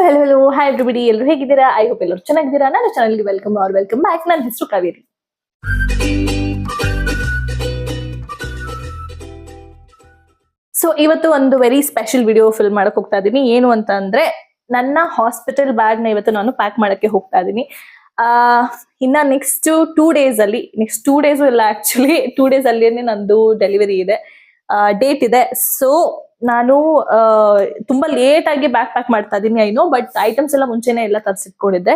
Hello hi everybody, ಎಲ್ಲರೂ ಹೇಗಿದ್ದೀರಾ? I hope ಎಲ್ಲರೂ ಚೆನ್ನಾಗಿದ್ದೀರಾ. ನನ್ನ ಚಾನಲ್ಗೆ ವೆಲ್ಕಮ್ ಬ್ಯಾಕ್. ನನ್ನ ಹೆಸರು ಕಾವೇರಿ. ಸೊ ಇವತ್ತು ಒಂದು ವೆರಿ ಸ್ಪೆಷಲ್ ವಿಡಿಯೋ ಫಿಲ್ಮ್ ಮಾಡಕ್ ಹೋಗ್ತಾ ಇದ್ದೀನಿ. ಏನು ಅಂತ ಅಂದ್ರೆ, ನನ್ನ ಹಾಸ್ಪಿಟಲ್ ಬ್ಯಾಗ್ ನ ಇವತ್ತು ನಾನು ಪ್ಯಾಕ್ ಮಾಡಕ್ಕೆ ಹೋಗ್ತಾ ಇದ್ದೀನಿ. ಇನ್ನ ನೆಕ್ಸ್ಟ್ 2 days ಅಲ್ಲಿ, ನೆಕ್ಸ್ಟ್ 2 days ಇಲ್ಲ, ಆಕ್ಚುಲಿ 2 days ಅಲ್ಲಿ ನಂದು ಡೆಲಿವರಿ ಇದೆ, ಡೇಟ್ ಇದೆ. ಸೊ ನಾನು ತುಂಬಾ ಲೇಟ್ ಆಗಿ ಬ್ಯಾಗ್ ಪ್ಯಾಕ್ ಮಾಡ್ತಾ ಇದೀನಿ, ಐನೋ, ಬಟ್ ಐಟಮ್ಸ್ ಎಲ್ಲ ಮುಂಚೆನೆ ಎಲ್ಲ ತರಿಸಿಟ್ಕೊಂಡಿದ್ದೆ.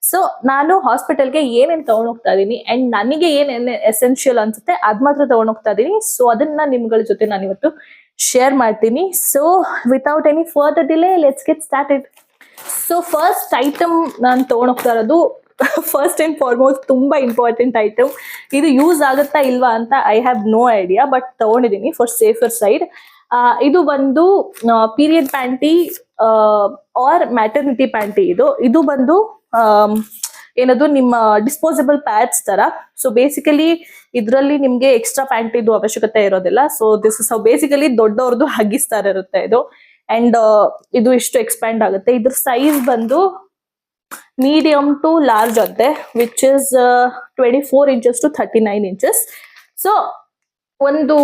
ಸೊ ನಾನು ಹಾಸ್ಪಿಟಲ್ಗೆ ಏನೇನ್ ತಗೊಂಡ್ ಹೋಗ್ತಾ ಇದೀನಿ ಅಂಡ್ ನನಗೆ ಏನೇನ್ ಎಸೆನ್ಷಿಯಲ್ ಅನ್ಸುತ್ತೆ ಅದ್ ಮಾತ್ರ ತಗೊಂಡ್ ಹೋಗ್ತಾ ಇದೀನಿ. ಸೊ ಅದನ್ನ ನಿಮ್ಗಳ ಜೊತೆ ನಾನು ಇವತ್ತು ಶೇರ್ ಮಾಡ್ತೀನಿ. So without any further delay, let's get started. So first item ನಾನು ತಗೊಂಡ್ ಹೋಗ್ತಾ ಇರೋದು, ಫಸ್ಟ್ ಅಂಡ್ ಫಾರ್ಮೋಸ್ಟ್ ತುಂಬಾ ಇಂಪಾರ್ಟೆಂಟ್ ಐಟಮ್. ಇದು ಯೂಸ್ ಆಗುತ್ತಾ ಇಲ್ವಾ ಅಂತ I have no idea, but ತಗೊಂಡಿದ್ದೀನಿ ಫಾರ್ ಸೇಫರ್ ಸೈಡ್. ಇದು ಬಂದು period panty or maternity panty. ಇದು ಬಂದು ಏನದು ನಿಮ್ಮ ಡಿಸ್ಪೋಸಬಲ್ ಪ್ಯಾಡ್ಸ್ ತರ. ಸೊ ಬೇಸಿಕಲಿ ಇದ್ರಲ್ಲಿ ನಿಮ್ಗೆ ಎಕ್ಸ್ಟ್ರಾ ಪ್ಯಾಂಟಿದು ಅವಶ್ಯಕತೆ ಇರೋದಿಲ್ಲ. ಸೊ ದಿಸ್ ಇಸ್ ಬೇಸಿಕಲಿ ದೊಡ್ಡವ್ರದ್ದು ಹಗ್ಗಿಸ್ತಾರ ಇರುತ್ತೆ ಇದು. ಅಂಡ್ ಇದು ಇಷ್ಟು ಎಕ್ಸ್ಪ್ಯಾಂಡ್ ಆಗುತ್ತೆ. ಇದ್ರ ಸೈಜ್ ಬಂದು ಮೀಡಿಯಂ ಟು ಲಾರ್ಜ್ ಅಂತೆ, which is 24 inches to 39 inches. So ಒಂದು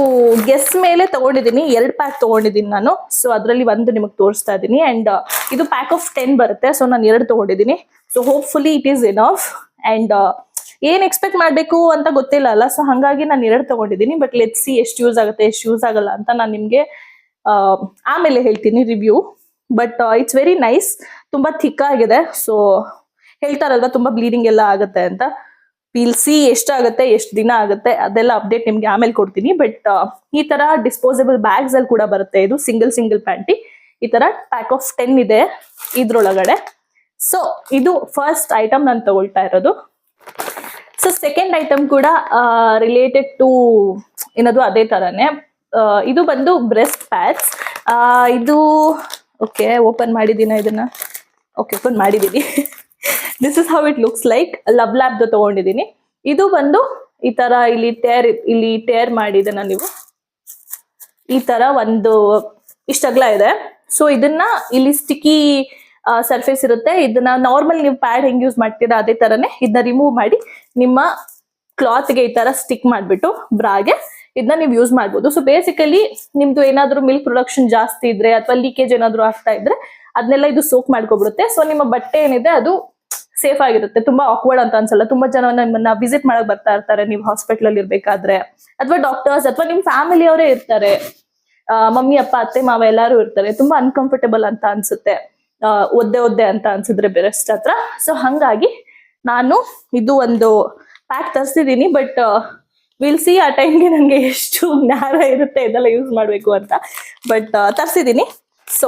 ಗೆಸ್ ಮೇಲೆ ತಗೊಂಡಿದ್ದೀನಿ, 2 ಪ್ಯಾಕ್ ತಗೊಂಡಿದ್ದೀನಿ ನಾನು. ಸೊ ಅದರಲ್ಲಿ ಒಂದು ನಿಮಗೆ ತೋರಿಸ್ತಾ ಇದ್ದೀನಿ. ಅಂಡ್ ಇದು ಪ್ಯಾಕ್ ಆಫ್ 10 ಬರುತ್ತೆ. ಸೊ ನಾನು 2 ತಗೊಂಡಿದ್ದೀನಿ. So hopefully it is enough. And ಏನ್ ಎಕ್ಸ್ಪೆಕ್ಟ್ ಮಾಡ್ಬೇಕು ಅಂತ ಗೊತ್ತಿಲ್ಲ ಅಲ್ಲ, ಸೊ ಹಂಗಾಗಿ ನಾನು 2 ತಗೊಂಡಿದ್ದೀನಿ. ಬಟ್ ಲೆಟ್ಸ್ ಸಿ ಎಷ್ಟು ಯೂಸ್ ಆಗುತ್ತೆ, ಎಷ್ಟು ಯೂಸ್ ಆಗಲ್ಲ ಅಂತ ನಾನು ನಿಮ್ಗೆ ಆಮೇಲೆ ಹೇಳ್ತೀನಿ review. But it's very nice, ತುಂಬಾ ಥಿಕ್ ಆಗಿದೆ. ಸೊ ಹೇಳ್ತಾರಲ್ವಾ ತುಂಬಾ ಬ್ಲೀಡಿಂಗ್ ಎಲ್ಲ ಆಗುತ್ತೆ ಅಂತ. ವಿಲ್ ಸಿ ಎಷ್ಟಾಗುತ್ತೆ, ಎಷ್ಟು ದಿನ ಆಗುತ್ತೆ, ಅದೆಲ್ಲ ಅಪ್ಡೇಟ್ ನಿಮ್ಗೆ ಆಮೇಲೆ ಕೊಡ್ತೀನಿ. ಬಟ್ ಈ ತರ ಡಿಸ್ಪೋಸಬಲ್ ಬ್ಯಾಗ್ಸ್ ಅಲ್ಲಿ ಕೂಡ ಬರುತ್ತೆ. ಇದು ಸಿಂಗಲ್ ಪ್ಯಾಂಟಿ. ಈ ತರ ಪ್ಯಾಕ್ ಆಫ್ 10 ಇದೆ ಇದ್ರೊಳಗಡೆ. ಸೊ ಇದು ಫಸ್ಟ್ ಐಟಮ್ ನಾನು ತಗೊಳ್ತಾ ಇರೋದು. ಸೊ ಸೆಕೆಂಡ್ ಐಟಮ್ ಕೂಡ ರಿಲೇಟೆಡ್ ಟು ಏನದು ಅದೇ ತರನೇ. ಇದು ಬಂದು ಬ್ರೆಸ್ಟ್ ಪ್ಯಾಡ್ಸ್. ಇದು ಓಕೆ, ಓಪನ್ ಮಾಡಿದೀನ ಇದನ್ನ? ಓಕೆ, ಓಪನ್ ಮಾಡಿದೀನಿ. This is how it looks like. Love lab ತಗೊಂಡಿದ್ದೀನಿ. ಇದು ಬಂದು ಈ ತರ ಇಲ್ಲಿ ಟೇರ್ ಮಾಡಿದನ ನೀವು, ಈ ತರ ಒಂದು ಇಷ್ಟಗ್ಲ ಇದೆ. ಸೊ ಇದನ್ನ ಇಲ್ಲಿ ಸ್ಟಿಕ್ಕಿ ಸರ್ಫೇಸ್ ಇರುತ್ತೆ. ಇದನ್ನ ನಾರ್ಮಲ್ ನೀವು ಪ್ಯಾಡ್ ಹೆಂಗ್ ಯೂಸ್ ಮಾಡ್ತೀರಾ ಅದೇ ತರನೇ ಇದನ್ನ ರಿಮೂವ್ ಮಾಡಿ ನಿಮ್ಮ ಕ್ಲಾತ್ಗೆ ಈ ತರ ಸ್ಟಿಕ್ ಮಾಡ್ಬಿಟ್ಟು ಬ್ರಾಗೆ ಇದನ್ನ ನೀವು ಯೂಸ್ ಮಾಡ್ಬೋದು. ಸೊ ಬೇಸಿಕಲಿ ನಿಮ್ದು ಏನಾದ್ರು ಮಿಲ್ಕ್ ಪ್ರೊಡಕ್ಷನ್ ಜಾಸ್ತಿ ಇದ್ರೆ ಅಥವಾ ಲೀಕೇಜ್ ಏನಾದ್ರು ಆಗ್ತಾ ಇದ್ರೆ ಅದನ್ನೆಲ್ಲ ಇದು ಸೋಕ್ ಮಾಡ್ಕೊಬಿಡುತ್ತೆ. ಸೊ ನಿಮ್ಮ ಬಟ್ಟೆ ಏನಿದೆ ಅದು ಸೇಫ್ ಆಗಿರುತ್ತೆ. ತುಂಬಾ ಆಕ್ವರ್ಡ್ ಅಂತ ಅನ್ಸಲ್ಲ. ತುಂಬಾ ಜನ ನಿಮ್ಮನ್ನ ವಿಸಿಟ್ ಮಾಡಕ್ ಬರ್ತಾ ಇರ್ತಾರೆ ನೀವು ಹಾಸ್ಪಿಟಲ್ ಅಲ್ಲಿ ಇರ್ಬೇಕಾದ್ರೆ, ಅಥವಾ ಡಾಕ್ಟರ್ಸ್ ಅಥವಾ ನಿಮ್ ಫ್ಯಾಮಿಲಿ ಅವರೇ ಇರ್ತಾರೆ, ಮಮ್ಮಿ ಅಪ್ಪ ಅತ್ತೆ ಮಾವ ಎಲ್ಲಾರು ಇರ್ತಾರೆ. ತುಂಬಾ ಅನ್ಕಂಫರ್ಟೇಬಲ್ ಅಂತ ಅನ್ಸುತ್ತೆ, ಒದ್ದೆ ಅಂತ ಅನ್ಸಿದ್ರೆ ಬ್ರೆಸ್ಟ್ ಹತ್ರ. ಸೊ ಹಂಗಾಗಿ ನಾನು ಇದು ಒಂದು ಪ್ಯಾಕ್ ತರಿಸಿದೀನಿ. ಬಟ್ ವಿಲ್ ಸಿ ಆ ಟೈಮ್ಗೆ ನನಗೆ ಎಷ್ಟು ಜ್ಞಾನ ಇರುತ್ತೆ ಇದೆಲ್ಲ ಯೂಸ್ ಮಾಡ್ಬೇಕು ಅಂತ. ಬಟ್ ತರಿಸಿದೀನಿ. So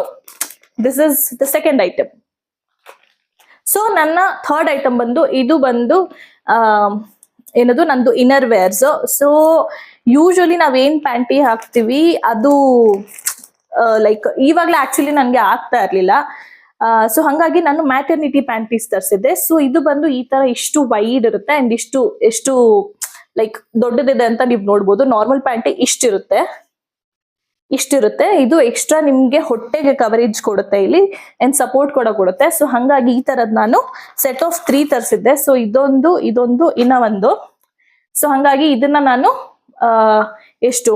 this is the second item. So ನನ್ನ ಥರ್ಡ್ ಐಟಮ್ ಬಂದು, ಇದು ಬಂದು ಏನದು ನಂದು ಇನ್ನರ್ ವೇರ್ಸ್. ಸೊ ಯೂಶಲಿ ನಾವೇನ್ ಪ್ಯಾಂಟಿ ಹಾಕ್ತಿವಿ ಅದು ಲೈಕ್ ಇವಾಗ್ಲೇ ಆಕ್ಚುಲಿ ನನ್ಗೆ ಆಗ್ತಾ ಇರ್ಲಿಲ್ಲ. ಸೊ ಹಂಗಾಗಿ ನಾನು ಮ್ಯಾಟರ್ನಿಟಿ ಪ್ಯಾಂಟೀಸ್ ತರಿಸಿದ್ದೆ. ಸೊ ಇದು ಬಂದು ಈ ತರ ಇಷ್ಟು ವೈಡ್ ಇರುತ್ತೆ ಅಂಡ್ ಎಷ್ಟು ಲೈಕ್ ದೊಡ್ಡದಿದೆ ಅಂತ ನೀವು ನೋಡ್ಬೋದು. ನಾರ್ಮಲ್ ಪ್ಯಾಂಟಿ ಇಷ್ಟಿರುತ್ತೆ. ಇದು ಎಕ್ಸ್ಟ್ರಾ ನಿಮ್ಗೆ ಹೊಟ್ಟೆಗೆ ಕವರೇಜ್ ಕೊಡುತ್ತೆ ಇಲ್ಲಿ ಅಂಡ್ ಸಪೋರ್ಟ್ ಕೂಡ ಕೊಡುತ್ತೆ. ಸೊ ಹಂಗಾಗಿ ಈ ತರದ್ ನಾನು ಸೆಟ್ ಆಫ್ 3 ತರಿಸಿದ್ದೆ. ಸೊ ಇದೊಂದು ಇನ್ನ ಒಂದು. ಸೊ ಹಂಗಾಗಿ ಇದನ್ನ ನಾನು ಎಷ್ಟು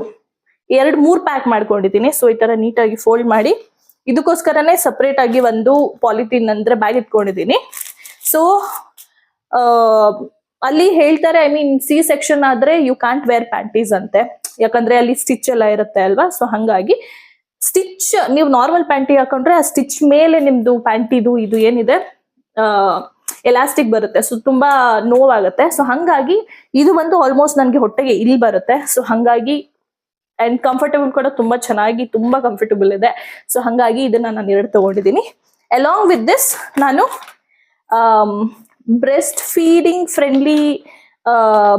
2-3 ಪ್ಯಾಕ್ ಮಾಡ್ಕೊಂಡಿದ್ದೀನಿ. ಸೊ ಈ ತರ ನೀಟಾಗಿ ಫೋಲ್ಡ್ ಮಾಡಿ ಇದಕ್ಕೋಸ್ಕರನೇ ಸಪರೇಟ್ ಆಗಿ ಒಂದು ಪಾಲಿಥೀನ್ ಅಂದ್ರೆ ಬ್ಯಾಗ್ ಇಟ್ಕೊಂಡಿದ್ದೀನಿ. ಸೊ ಅಲ್ಲಿ ಹೇಳ್ತಾರೆ, ಐ ಮೀನ್ ಸಿ ಸೆಕ್ಷನ್ ಆದ್ರೆ ಯು ಕಾಂಟ್ ವೇರ್ ಪ್ಯಾಂಟೀಸ್ ಅಂತೆ, ಯಾಕಂದ್ರೆ ಅಲ್ಲಿ ಸ್ಟಿಚ್ ಎಲ್ಲ ಇರುತ್ತೆ ಅಲ್ವಾ. ಸೊ ಹಂಗಾಗಿ ಸ್ಟಿಚ್ ನೀವು ನಾರ್ಮಲ್ ಪ್ಯಾಂಟಿ ಹಾಕೊಂಡ್ರೆ ಆ ಸ್ಟಿಚ್ ಮೇಲೆ ನಿಮ್ದು ಪ್ಯಾಂಟಿದು ಇದು ಏನಿದೆ ಎಲಾಸ್ಟಿಕ್ ಬರುತ್ತೆ. ಸೊ ತುಂಬಾ ನೋವಾಗುತ್ತೆ. ಸೊ ಹಂಗಾಗಿ ಇದು ಬಂದು ಆಲ್ಮೋಸ್ಟ್ ನನ್ಗೆ ಹೊಟ್ಟೆಗೆ ಇಲ್ಲಿ ಬರುತ್ತೆ. ಸೊ ಹಂಗಾಗಿ ಅಂಡ್ ಕಂಫರ್ಟಬಲ್ ಕೂಡ ತುಂಬಾ ಚೆನ್ನಾಗಿ ತುಂಬಾ ಕಂಫರ್ಟಬಲ್ ಇದೆ. ಸೊ ಹಂಗಾಗಿ ಇದನ್ನ ನಾನು 2 ತಗೊಂಡಿದ್ದೀನಿ. ಅಲಾಂಗ್ ವಿತ್ ದಿಸ್ ನಾನು ಬ್ರೆಸ್ಟ್ ಫೀಡಿಂಗ್ ಫ್ರೆಂಡ್ಲಿ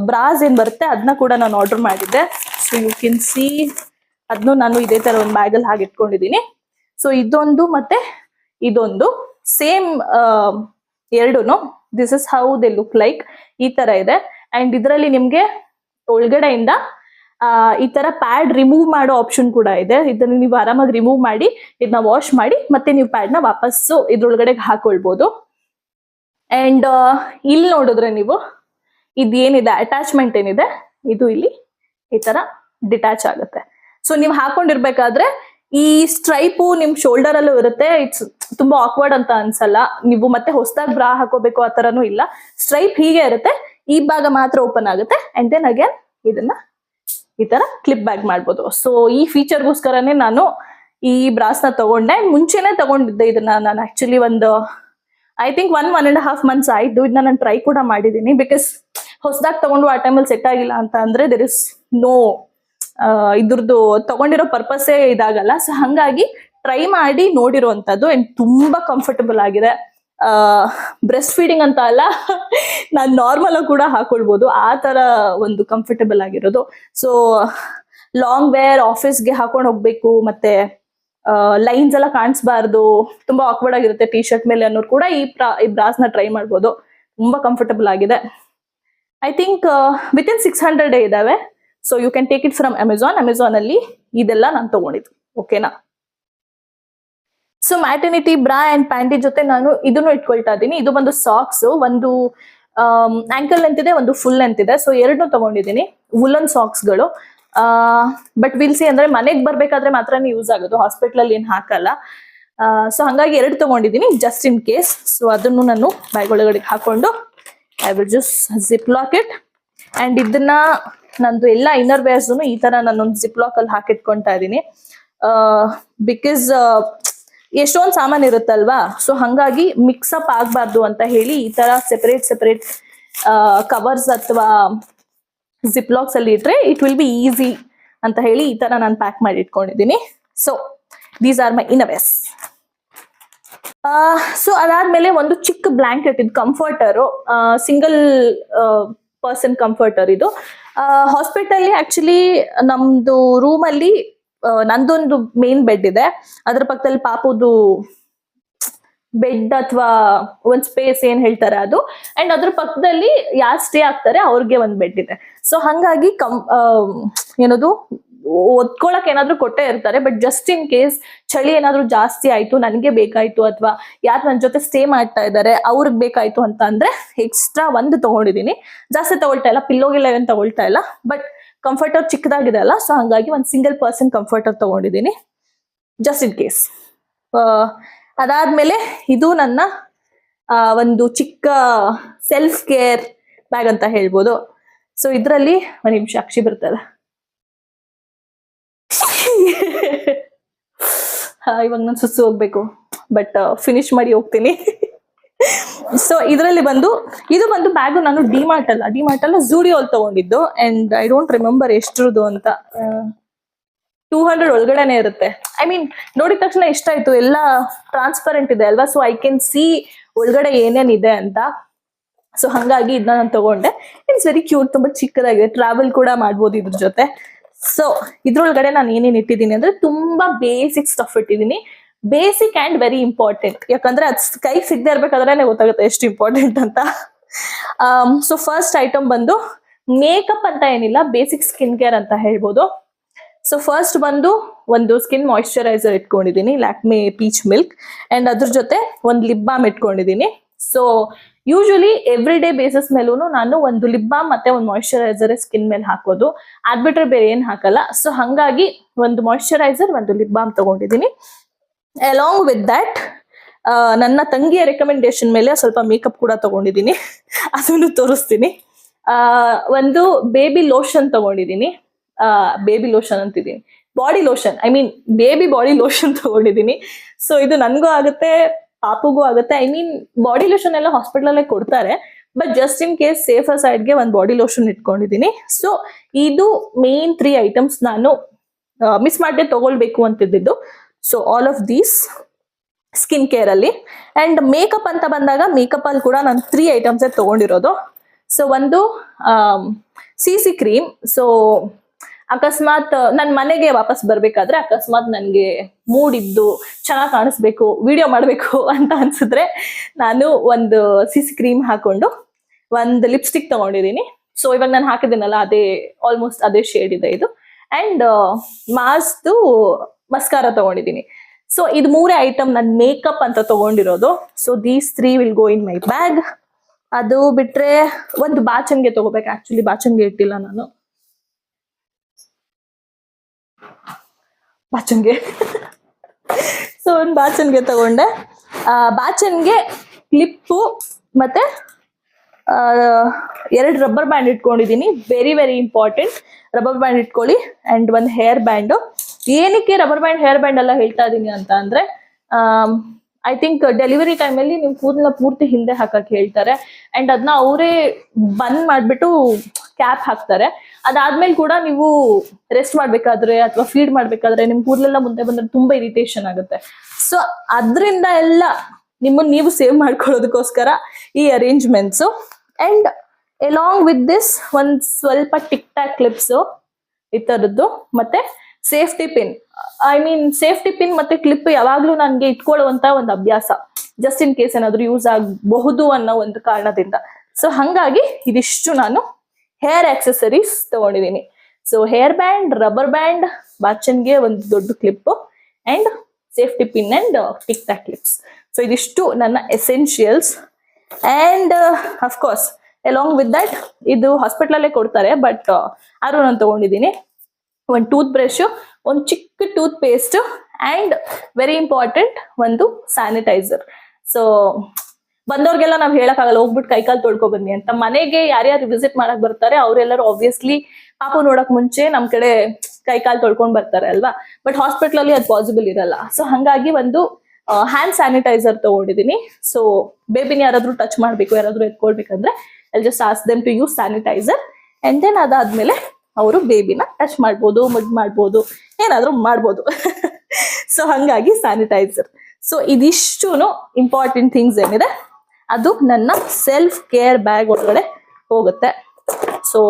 ಬ್ರಾಸ್ ಏನ್ ಬರುತ್ತೆ ಅದನ್ನ ಕೂಡ ನಾನು ಆರ್ಡರ್ ಮಾಡಿದ್ದೆ. ಸೊ ಯು ಕ್ಯಾನ್ ಸಿ ಅದನ್ನು ನಾನು ಇದೇ ತರ ಒಂದು ಬ್ಯಾಗಲ್ಲಿ ಹಾಗೆ ಇಟ್ಕೊಂಡಿದ್ದೀನಿ. ಸೊ ಇದೊಂದು ಮತ್ತೆ ಇದೊಂದು same 2. This is how they look like. ಈ ತರ ಇದೆ. ಅಂಡ್ ಇದರಲ್ಲಿ ನಿಮ್ಗೆ ಒಳಗಡೆಯಿಂದ ಈ ತರ ಪ್ಯಾಡ್ ರಿಮೂವ್ ಮಾಡೋ ಆಪ್ಷನ್ ಕೂಡ ಇದೆ. ಇದನ್ನ ನೀವು ಆರಾಮಾಗಿ ರಿಮೂವ್ ಮಾಡಿ ಇದನ್ನ ವಾಶ್ ಮಾಡಿ ಮತ್ತೆ ನೀವು ಪ್ಯಾಡ್ ನ ವಾಪಸ್ಸು ಇದ್ರೊಳಗಡೆ ಹಾಕೊಳ್ಬಹುದು. ಅಂಡ್ ಇಲ್ಲಿ ನೋಡಿದ್ರೆ ನೀವು ಇದೇನಿದೆ ಅಟ್ಯಾಚ್ಮೆಂಟ್ ಏನಿದೆ ಇದು ಇಲ್ಲಿ ಈ ತರ ಡಿಟ್ಯಾಚ್ ಆಗುತ್ತೆ. ಸೊ ನೀವು ಹಾಕೊಂಡಿರ್ಬೇಕಾದ್ರೆ ಈ ಸ್ಟ್ರೈಪು ನಿಮ್ ಶೋಲ್ಡರ್ ಅಲ್ಲೂ ಇರುತ್ತೆ. ಇಟ್ಸ್ ತುಂಬಾ ಆಕ್ವರ್ಡ್ ಅಂತ ಅನ್ಸಲ್ಲ. ನೀವು ಮತ್ತೆ ಹೊಸದಾಗಿ ಬ್ರಾ ಹಾಕೋಬೇಕು ಆ ತರನು ಇಲ್ಲ. ಸ್ಟ್ರೈಪ್ ಹೀಗೆ ಇರುತ್ತೆ, ಈ ಭಾಗ ಮಾತ್ರ ಓಪನ್ ಆಗುತ್ತೆ. ಅಂಡ್ ದೆನ್ ಅಗೇನ್ ಇದನ್ನ ಈ ತರ ಕ್ಲಿಪ್ ಬ್ಯಾಗ್ ಮಾಡ್ಬೋದು. ಸೊ ಈ ಫೀಚರ್ಗೋಸ್ಕರನೇ ನಾನು ಈ ಬ್ರಾಸ್ ನ ತಗೊಂಡೆ. ಮುಂಚೆನೆ ತಗೊಂಡಿದ್ದೆ ಇದನ್ನ ನಾನು ಆಕ್ಚುಲಿ ಒಂದು ಐ ಥಿಂಕ್ 1.5 months ಆಯ್ತು. ಇದನ್ನ ನಾನು ಟ್ರೈ ಕೂಡ ಮಾಡಿದೀನಿ. ಬಿಕಾಸ್ ಹೊಸದಾಗಿ ತಗೊಂಡು ಆ ಟೈಮಲ್ಲಿ ಸೆಟ್ ಆಗಿಲ್ಲ ಅಂತ ಅಂದ್ರೆ ದೇರ್ ಇಸ್ ನೋ ಇದ್ರದ್ದು ತಗೊಂಡಿರೋ ಪರ್ಪಸ್ಸೇ ಇದಾಗಲ್ಲ. ಸೊ ಹಂಗಾಗಿ ಟ್ರೈ ಮಾಡಿ ನೋಡಿರುವಂತದ್ದು ಅಂಡ್ ತುಂಬಾ ಕಂಫರ್ಟಬಲ್ ಆಗಿದೆ. ಬ್ರೆಸ್ಟ್ ಫೀಡಿಂಗ್ ಅಂತ ಅಲ್ಲ, ನಾನು ನಾರ್ಮಲ್ ಆಗಿ ಕೂಡ ಹಾಕೊಳ್ಬಹುದು, ಆ ತರ ಒಂದು ಕಂಫರ್ಟಬಲ್ ಆಗಿರೋದು. ಸೊ ಲಾಂಗ್ ವೇರ್ ಆಫೀಸ್ಗೆ ಹಾಕೊಂಡು ಹೋಗ್ಬೇಕು ಮತ್ತೆ ಲೈನ್ಸ್ ಎಲ್ಲ ಕಾಣಿಸ್ಬಾರ್ದು, ತುಂಬಾ ಆಕ್ವರ್ಡ್ ಆಗಿರುತ್ತೆ ಟಿ ಶರ್ಟ್ ಮೇಲೆ ಅನ್ನೋರು ಕೂಡ ಈ ಬ್ರಾಸ್ ನ ಟ್ರೈ ಮಾಡ್ಬೋದು. ತುಂಬಾ ಕಂಫರ್ಟಬಲ್ ಆಗಿದೆ. ಐ ಥಿಂಕ್ ವಿತಿನ್ 600 ಇದಾವೆ. So you can take it from Amazon ಅಲ್ಲಿ ಇದೆಲ್ಲ ನಾನು ತಗೊಂಡಿದ್ದು. ಓಕೆನಾ. So maternity bra and panty ಜೊತೆ ನಾನು ಇದನ್ನು ಇಟ್ಕೊಳ್ತಾ ಇದ್ದೀನಿ. ಇದು ಬಂದು ಸಾಕ್ಸ್, ಒಂದು ಆಂಕಲ್ ಲೆಂತ್ ಇದೆ, ಒಂದು ಫುಲ್ ಲೆಂತ್ ಇದೆ. ಸೊ ಎರಡನ್ನೂ ತಗೊಂಡಿದ್ದೀನಿ, ವುಲನ್ ಸಾಕ್ಸ್ಗಳು. ಬಟ್ ವಿಲ್ಸಿ ಅಂದ್ರೆ ಮನೆಗೆ ಬರ್ಬೇಕಾದ್ರೆ ಮಾತ್ರ ಯೂಸ್ ಆಗೋದು, ಹಾಸ್ಪಿಟಲ್ ಅಲ್ಲಿ ಏನ್ ಹಾಕಲ್ಲ. ಸೊ ಹಂಗಾಗಿ ಎರಡು ತಗೊಂಡಿದ್ದೀನಿ ಜಸ್ಟ್ ಇನ್ ಕೇಸ್. ಸೊ ಅದನ್ನು ನಾನು ಬ್ಯಾಗ್ ಒಳಗಡೆ ಹಾಕೊಂಡು I will just zip lock it. And ಇದನ್ನ ನಂದು ಎಲ್ಲ ಇನ್ನರ್ ವೇರ್ಸ್ ಈ ತರ ನಾನೊಂದು ಜಿಪ್ ಲಾಕ್ ಅಲ್ಲಿ ಹಾಕಿಟ್ಕೊಂತಾ ಇದ್ದೀನಿ. ಬಿಕಾಸ್ ಎಷ್ಟೊಂದು ಸಾಮಾನು ಇರುತ್ತಲ್ವಾ, ಸೊ ಹಂಗಾಗಿ ಮಿಕ್ಸ್ ಅಪ್ ಆಗ್ಬಾರ್ದು ಅಂತ ಹೇಳಿ ಈ ತರ ಸೆಪರೇಟ್ ಕವರ್ಸ್ ಅಥವಾ ಜಿಪ್ ಲಾಕ್ಸ್ ಅಲ್ಲಿ ಇಟ್ರೆ ಇಟ್ ವಿಲ್ ಬಿ ಈಸಿ ಅಂತ ಹೇಳಿ ಈ ತರ ನಾನು ಪ್ಯಾಕ್ ಮಾಡಿ ಇಟ್ಕೊಂಡಿದ್ದೀನಿ. So these are my innerwears. So ಅದಾದ್ಮೇಲೆ ಒಂದು ಚಿಕ್ಕ ಬ್ಲಾಂಕೆಟ್, ಇದು ಕಂಫರ್ಟರು, ಸಿಂಗಲ್ ಪರ್ಸನ್ ಕಂಫರ್ಟರ್. ಇದು ಹಾಸ್ಪಿಟಲ್ ಆಕ್ಚುಲಿ ನಮ್ದು ರೂಮ್ ಅಲ್ಲಿ ನಂದೊಂದು ಮೇನ್ ಬೆಡ್ ಇದೆ, ಅದ್ರ ಪಕ್ಕದಲ್ಲಿ ಪಾಪುದು ಬೆಡ್ ಅಥವಾ ಒಂದ್ ಸ್ಪೇಸ್ ಏನ್ ಹೇಳ್ತಾರೆ ಅದು. ಅಂಡ್ ಅದ್ರ ಪಕ್ಕದಲ್ಲಿ ಯಾರು ಸ್ಟೇ ಆಗ್ತಾರೆ ಅವ್ರಿಗೆ ಒಂದ್ ಬೆಡ್ ಇದೆ. ಸೊ ಹಂಗಾಗಿ ಏನದು ಒದ್ಕೊಳಕ್ ಏನಾದ್ರು ಕೊಟ್ಟೆ ಇರ್ತಾರೆ. ಬಟ್ ಜಸ್ಟ್ ಇನ್ ಕೇಸ್ ಚಳಿ ಏನಾದ್ರು ಜಾಸ್ತಿ ಆಯ್ತು, ನನ್ಗೆ ಬೇಕಾಯ್ತು ಅಥವಾ ಯಾರು ನನ್ನ ಜೊತೆ ಸ್ಟೇ ಮಾಡ್ತಾ ಇದ್ದಾರೆ ಅವ್ರಿಗೆ ಬೇಕಾಯ್ತು ಅಂತ ಅಂದ್ರೆ ಎಕ್ಸ್ಟ್ರಾ ಒಂದು ತಗೊಂಡಿದ್ದೀನಿ. ಜಾಸ್ತಿ ತಗೊಳ್ತಾ ಇಲ್ಲ, ಪಿಲ್ಲೋಗಿಲ್ಲ ಏನ್ ತಗೊಳ್ತಾ ಇಲ್ಲ. ಬಟ್ ಕಂಫರ್ಟರ್ ಚಿಕ್ಕದಾಗಿದೆ ಅಲ್ಲ, ಸೊ ಹಂಗಾಗಿ ಒಂದು ಸಿಂಗಲ್ ಪರ್ಸನ್ ಕಂಫರ್ಟರ್ ತಗೊಂಡಿದ್ದೀನಿ ಜಸ್ಟ್ ಇನ್ ಕೇಸ್. ಅದಾದ್ಮೇಲೆ ಇದು ನನ್ನ ಒಂದು ಚಿಕ್ಕ ಸೆಲ್ಫ್ ಕೇರ್ ಬ್ಯಾಗ್ ಅಂತ ಹೇಳ್ಬೋದು. ಸೊ ಇದರಲ್ಲಿ ಒಂದು ನಿಮಿಷ ಅಕ್ಷಿ ಬರ್ತದೆ. ಇವಾಗ ನಾನು ಸುಸ್ಸು ಹೋಗ್ಬೇಕು, ಬಟ್ ಫಿನಿಶ್ ಮಾಡಿ ಹೋಗ್ತೀನಿ. ಸೊ ಇದರಲ್ಲಿ ಇದು ಬಂದು ಬ್ಯಾಗು ನಾನು ಡಿಮಾರ್ಟ್ ಅಲ್ಲ ಝೂಡಿಯೋ ಅಲ್ಲಿ ತಗೊಂಡಿದ್ದು. ಅಂಡ್ ಐ ಡೋಂಟ್ ರಿಮೆಂಬರ್ ಎಷ್ಟ್ರದ್ದು ಅಂತ, 200 ಒಳಗಡೆನೆ ಇರುತ್ತೆ. ಐ ಮೀನ್ ನೋಡಿದ ತಕ್ಷಣ ಇಷ್ಟ ಆಯ್ತು, ಎಲ್ಲ ಟ್ರಾನ್ಸ್ಪರೆಂಟ್ ಇದೆ ಅಲ್ವಾ, ಸೊ ಐ ಕ್ಯಾನ್ ಸಿ ಒಳಗಡೆ ಏನೇನಿದೆ ಅಂತ. ಸೊ ಹಂಗಾಗಿ ಇದನ್ನ ನಾನು ತಗೊಂಡೆ. ಇಟ್ಸ್ ವೆರಿ ಕ್ಯೂಟ್, ತುಂಬಾ ಚಿಕ್ಕದಾಗಿದೆ, ಟ್ರಾವೆಲ್ ಕೂಡ ಮಾಡ್ಬೋದು ಇದ್ರ ಜೊತೆ. ಸೊ ಇದ್ರೊಳಗಡೆ ನಾನು ಏನೇನು ಇಟ್ಟಿದ್ದೀನಿ ಅಂದ್ರೆ ತುಂಬಾ ಬೇಸಿಕ್ ಸ್ಟಫ್ ಇಟ್ಟಿದ್ದೀನಿ. ಬೇಸಿಕ್ ಅಂಡ್ ವೆರಿ ಇಂಪಾರ್ಟೆಂಟ್, ಯಾಕಂದ್ರೆ ಅದ್ ಕೈ ಸಿಗದೆ ಇರ್ಬೇಕಾದ್ರೆ ಗೊತ್ತಾಗುತ್ತೆ ಎಷ್ಟು ಇಂಪಾರ್ಟೆಂಟ್ ಅಂತ. ಸೊ ಫಸ್ಟ್ ಐಟಮ್ ಬಂದು ಮೇಕಪ್ ಅಂತ ಏನಿಲ್ಲ, ಬೇಸಿಕ್ ಸ್ಕಿನ್ ಕೇರ್ ಅಂತ ಹೇಳ್ಬೋದು. ಸೊ ಫಸ್ಟ್ ಒಂದು ಸ್ಕಿನ್ ಮಾಯಿಶ್ಚರೈಸರ್ ಇಟ್ಕೊಂಡಿದ್ದೀನಿ, ಲ್ಯಾಕ್ಮೆ ಪೀಚ್ ಮಿಲ್ಕ್. ಅಂಡ್ ಅದ್ರ ಜೊತೆ ಒಂದು ಲಿಪ್ ಬಾಮ್ ಇಟ್ಕೊಂಡಿದ್ದೀನಿ. So usually every day basis ಮೇಲೂ ನಾನು ಒಂದು ಲಿಪ್ ಬಾಮ್ ಮತ್ತೆ ಒಂದು ಮಾಯಿಶ್ಚರೈಸರ್ ಸ್ಕಿನ್ ಮೇಲೆ ಹಾಕೋದು, ಅದ್ಬಿಟ್ರೆ ಬೇರೆ ಏನ್ ಹಾಕಲ್ಲ. ಸೊ ಹಂಗಾಗಿ ಒಂದು ಮಾಯಿಶ್ಚರೈಸರ್, ಒಂದು ಲಿಪ್ ಬಾಮ್ ತಗೊಂಡಿದ್ದೀನಿ. ಅಲಾಂಗ್ ವಿತ್ ದಟ್ ನನ್ನ ತಂಗಿಯ ರೆಕಮೆಂಡೇಶನ್ ಮೇಲೆ ಸ್ವಲ್ಪ ಮೇಕಪ್ ಕೂಡ ತಗೊಂಡಿದ್ದೀನಿ, ಅದನ್ನು ತೋರಿಸ್ತೀನಿ. ಒಂದು ಬೇಬಿ ಲೋಷನ್ ತಗೊಂಡಿದ್ದೀನಿ, ಬೇಬಿ ಲೋಷನ್ ಅಂತಿದ್ದೀನಿ, body lotion, I mean baby body lotion ತಗೊಂಡಿದ್ದೀನಿ. ಸೊ ಇದು ನನ್ಗೂ ಆಗುತ್ತೆ, ಪಾಪುಗೂ ಆಗುತ್ತೆ. ಐ ಮೀನ್ ಬಾಡಿ ಲೋಷನ್ ಎಲ್ಲ ಹಾಸ್ಪಿಟಲ್ ಕೊಡ್ತಾರೆ, but just in case safer ಸೈಡ್ಗೆ ಒಂದು ಬಾಡಿ ಲೋಷನ್ ಇಟ್ಕೊಂಡಿದ್ದೀನಿ. ಸೊ ಇದು ಮೇನ್ 3 ಐಟಮ್ಸ್ ನಾನು ಮಿಸ್ ಮಾಡದೆ ತಗೊಳ್ಬೇಕು ಅಂತಿದ್ದು. So all of these skin care ಅಲ್ಲಿ. ಅಂಡ್ ಮೇಕಪ್ ಅಂತ ಬಂದಾಗ ಮೇಕಪ್ ಅಲ್ಲಿ ಕೂಡ ನಾನು 3 ಐಟಮ್ಸ್ ತಗೊಂಡಿರೋದು. ಸೊ ಒಂದು CC ಕ್ರೀಮ್. ಸೊ ಅಕಸ್ಮಾತ್ ನನ್ನ ಮನೆಗೆ ವಾಪಸ್ ಬರ್ಬೇಕಾದ್ರೆ ಅಕಸ್ಮಾತ್ ನನ್ಗೆ ಮೂಡ್ ಇದ್ದು ಚೆನ್ನಾಗಿ ಕಾಣಿಸ್ಬೇಕು, ವಿಡಿಯೋ ಮಾಡ್ಬೇಕು ಅಂತ ಅನ್ಸಿದ್ರೆ ನಾನು ಒಂದು CC ಕ್ರೀಮ್ ಹಾಕೊಂಡು ಒಂದು ಲಿಪ್ಸ್ಟಿಕ್ ತಗೊಂಡಿದ್ದೀನಿ. ಸೊ ಇವಾಗ ನಾನು ಹಾಕಿದ್ದೀನಲ್ಲ ಅದೇ ಆಲ್ಮೋಸ್ಟ್ ಅದೇ ಶೇಡ್ ಇದೆ ಇದು. ಅಂಡ್ ಮಾರ್ಸ್ದು ಮಸ್ಕಾರ ತಗೊಂಡಿದ್ದೀನಿ. ಸೊ ಇದು 3 ಐಟಮ್ ನನ್ ಮೇಕಪ್ ಅಂತ ತಗೊಂಡಿರೋದು. So these 3 will go in my bag. ಅದು ಬಿಟ್ರೆ ಒಂದು ಬಾಚನ್ಗೆ ತಗೋಬೇಕು. ಆಕ್ಚುಲಿ ಬಾಚನ್ಗೆ ಇಟ್ಟಿಲ್ಲ ನಾನು. ಬಾಚನ್ಗೆ ಸೊ ಒಂದು ಬಾಚನ್ಗೆ ತಗೊಂಡೆ. ಬಾಚನ್ಗೆ ಕ್ಲಿಪ್ಪು ಮತ್ತೆ 2 ರಬ್ಬರ್ ಬ್ಯಾಂಡ್ ಇಟ್ಕೊಂಡಿದ್ದೀನಿ. Very very important. Rubber band ಇಟ್ಕೊಳ್ಳಿ. ಅಂಡ್ ಒಂದು ಹೇರ್ ಬ್ಯಾಂಡು. ಏನಕ್ಕೆ ರಬ್ಬರ್ ಬ್ಯಾಂಡ್ ಹೇರ್ ಬ್ಯಾಂಡ್ ಎಲ್ಲ ಹೇಳ್ತಾ ಇದೀನಿ ಅಂತ ಅಂದ್ರೆ ಐ ಥಿಂಕ್ ಡೆಲಿವರಿ ಟೈಮಲ್ಲಿ ನೀವು ಕೂದಲ ಪೂರ್ತಿ ಹಿಂದೆ ಹಾಕಕ್ ಹೇಳ್ತಾರೆ. ಅಂಡ್ ಅದನ್ನ ಅವರೇ ಬಂದ್ ಮಾಡ್ಬಿಟ್ಟು ಕ್ಯಾಪ್ ಹಾಕ್ತಾರೆ. ಅದಾದ್ಮೇಲೆ ಕೂಡ ನೀವು ರೆಸ್ಟ್ ಮಾಡ್ಬೇಕಾದ್ರೆ ಅಥವಾ ಫೀಡ್ ಮಾಡ್ಬೇಕಾದ್ರೆ ನಿಮ್ ಕೂದಲೆಲ್ಲ ಮುಂದೆ ಬಂದ್ರೆ ತುಂಬಾ ಇರಿಟೇಷನ್ ಆಗುತ್ತೆ. ಸೊ ಅದರಿಂದ ಎಲ್ಲ ನಿಮ್ಮನ್ನ ನೀವು ಸೇವ್ ಮಾಡ್ಕೊಳ್ಳೋದಕ್ಕೋಸ್ಕರ ಈ arrangements. And along with this ಒಂದ್ ಸ್ವಲ್ಪ ಟಿಕ್ ಟಾಕ್ ಕ್ಲಿಪ್ಸ್ ಈ ತರದ್ದು, ಮತ್ತೆ safety pin. I mean safety pin ಮತ್ತೆ ಕ್ಲಿಪ್ ಯಾವಾಗ್ಲೂ ನನ್ಗೆ ಇಟ್ಕೊಳ್ಳುವಂತ ಒಂದು ಅಭ್ಯಾಸ, ಜಸ್ಟ್ ಇನ್ ಕೇಸ್ ಏನಾದ್ರು ಯೂಸ್ ಆಗಬಹುದು ಅನ್ನೋ ಒಂದು ಕಾರಣದಿಂದ. ಸೊ ಹಂಗಾಗಿ ಇದಿಷ್ಟು ನಾನು ಹೇರ್ ಆಕ್ಸೆಸರೀಸ್ ತಗೊಂಡಿದ್ದೀನಿ. So hair band, rubber band, ಬಾಚನ್ಗೆ ಒಂದು ದೊಡ್ಡ clip and safety pin and tic tac clips. So ಇದಿಷ್ಟು ನನ್ನ essentials. And of course along with that ಇದು ಹಾಸ್ಪಿಟಲ್ ಅಲ್ಲೇ ಕೊಡ್ತಾರೆ, ಬಟ್ ಆದ್ರೂ ನಾನು ತಗೊಂಡಿದ್ದೀನಿ. ಒಂದು ಟೂತ್ ಬ್ರಷ್, ಒಂದು ಚಿಕ್ಕ tooth paste and very important ಒಂದು ಸ್ಯಾನಿಟೈಸರ್. ಸೊ ಬಂದವ್ರಿಗೆಲ್ಲ ನಾವ್ ಹೇಳಕ್ಕಾಗಲ್ಲ ಹೋಗ್ಬಿಟ್ಟು ಕೈಕಾಲು ತೊಳ್ಕೊ ಬನ್ನಿ ಅಂತ. ಮನೆಗೆ ಯಾರ್ಯಾರು ವಿಸಿಟ್ ಮಾಡಕ್ ಬರ್ತಾರೆ ಅವರೆಲ್ಲರೂ ಆಬ್ವಿಯಸ್ಲಿ ಪಾಪು ನೋಡಕ್ ಮುಂಚೆ ನಮ್ ಕಡೆ ಕೈಕಾಲು ತೊಳ್ಕೊಂಡ್ ಬರ್ತಾರೆ ಅಲ್ವಾ. ಬಟ್ ಹಾಸ್ಪಿಟಲ್ ಅಲ್ಲಿ ಅದು ಪಾಸಿಬಲ್ ಇರಲ್ಲ. ಸೊ ಹಂಗಾಗಿ ಒಂದು ಹ್ಯಾಂಡ್ ಸ್ಯಾನಿಟೈಸರ್ ತಗೊಂಡಿದ್ದೀನಿ. ಸೊ ಬೇಬಿನ ಯಾರಾದ್ರೂ ಟಚ್ ಮಾಡ್ಬೇಕು, ಯಾರಾದ್ರೂ ಎತ್ಕೊಳ್ಬೇಕಂದ್ರೆ I just ask them to use sanitizer. And then ಅದಾದ್ಮೇಲೆ ಅವರು ಬೇಬಿನ ಟಚ್ ಮಾಡ್ಬೋದು, ಮಗ್ ಮಾಡ್ಬೋದು, ಏನಾದ್ರೂ ಮಾಡ್ಬೋದು. ಸೊ ಹಂಗಾಗಿ ಸ್ಯಾನಿಟೈಸರ್. ಸೊ ಇದಿಷ್ಟು ಇಂಪಾರ್ಟೆಂಟ್ ಥಿಂಗ್ಸ್ ಏನಿದೆ ಅದು ನನ್ನ ಸೆಲ್ಫ್ ಕೇರ್ ಬ್ಯಾಗ್ ಒಳಗಡೆ ಹೋಗುತ್ತೆ. ಸೊ